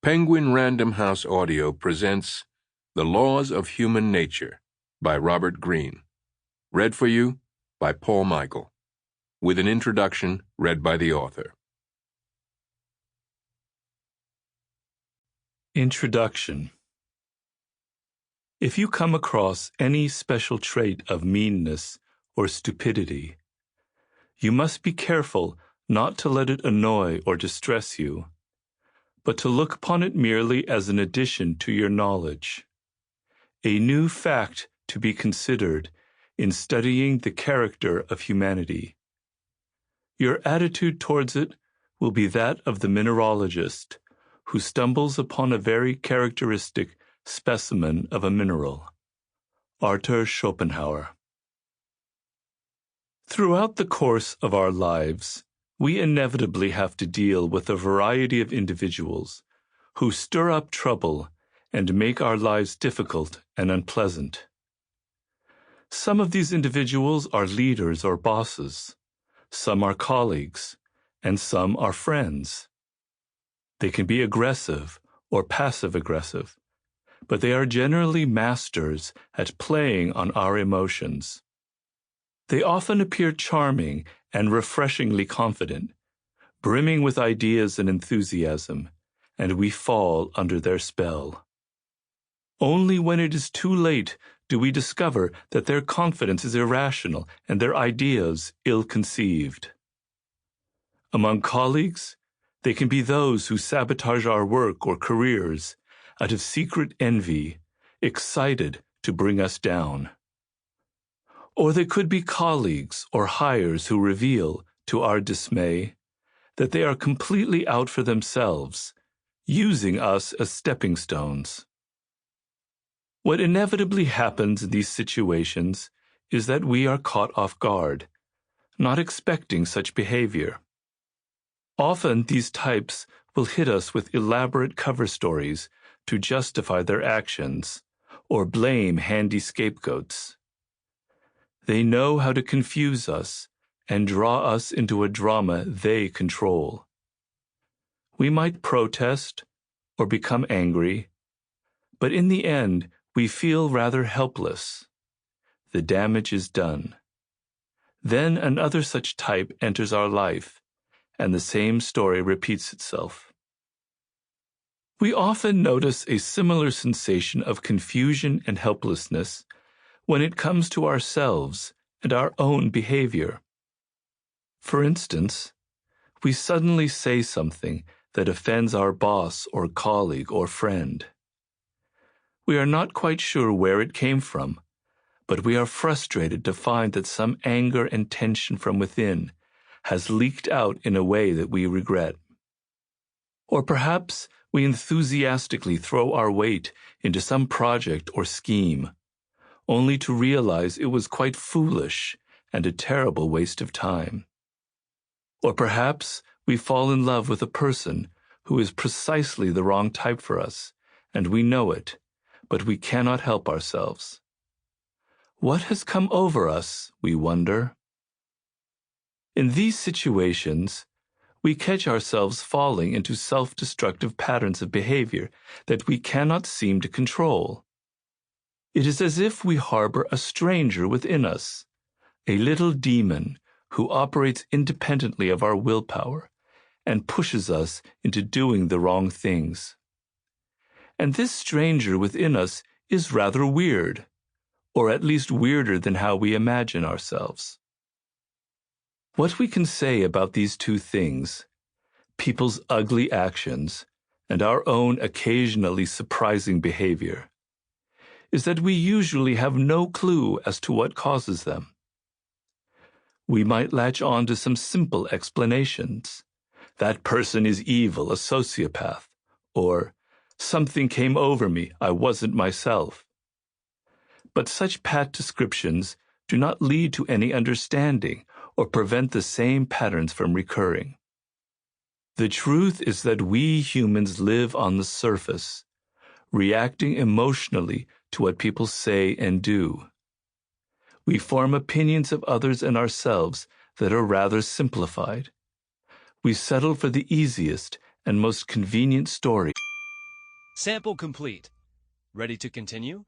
Penguin Random House Audio presents The Laws of Human Nature by Robert Greene. Read for you by Paul Michael, with an introduction read by the author. Introduction. If you come across any special trait of meanness or stupidity, you must be careful not to let it annoy or distress you, but to look upon it merely as an addition to your knowledge, a new fact to be considered in studying the character of humanity. Your attitude towards it will be that of the mineralogist who stumbles upon a very characteristic specimen of a mineral. Arthur Schopenhauer. Throughout the course of our lives, we inevitably have to deal with a variety of individuals who stir up trouble and make our lives difficult and unpleasant. Some of these individuals are leaders or bosses, some are colleagues, and some are friends. They can be aggressive or passive-aggressive, but they are generally masters at playing on our emotions. They often appear charming and refreshingly confident, brimming with ideas and enthusiasm, and we fall under their spell. Only when it is too late do we discover that their confidence is irrational and their ideas ill-conceived. Among colleagues, they can be those who sabotage our work or careers out of secret envy, excited to bring us down. Or they could be colleagues or hires who reveal, to our dismay, that they are completely out for themselves, using us as stepping stones. What inevitably happens in these situations is that we are caught off guard, not expecting such behavior. Often these types will hit us with elaborate cover stories to justify their actions, or blame handy scapegoats. They know how to confuse us and draw us into a drama they control. We might protest or become angry, but in the end, we feel rather helpless. The damage is done. Then another such type enters our life, and the same story repeats itself. We often notice a similar sensation of confusion and helplessness when it comes to ourselves and our own behavior. For instance, we suddenly say something that offends our boss or colleague or friend. We are not quite sure where it came from, but we are frustrated to find that some anger and tension from within has leaked out in a way that we regret. Or perhaps we enthusiastically throw our weight into some project or scheme, only to realize it was quite foolish and a terrible waste of time. Or perhaps we fall in love with a person who is precisely the wrong type for us, and we know it, but we cannot help ourselves. What has come over us, we wonder? In these situations, we catch ourselves falling into self-destructive patterns of behavior that we cannot seem to control. It is as if we harbor a stranger within us, a little demon who operates independently of our willpower and pushes us into doing the wrong things. And this stranger within us is rather weird, or at least weirder than how we imagine ourselves. What we can say about these two things, people's ugly actions and our own occasionally surprising behavior, is that we usually have no clue as to what causes them. We might latch on to some simple explanations. That person is evil, a sociopath, or something came over me, I wasn't myself. But such pat descriptions do not lead to any understanding or prevent the same patterns from recurring. The truth is that we humans live on the surface, reacting emotionally to what people say and do. We form opinions of others and ourselves that are rather simplified. We settle for the easiest and most convenient story. Sample complete. Ready to continue?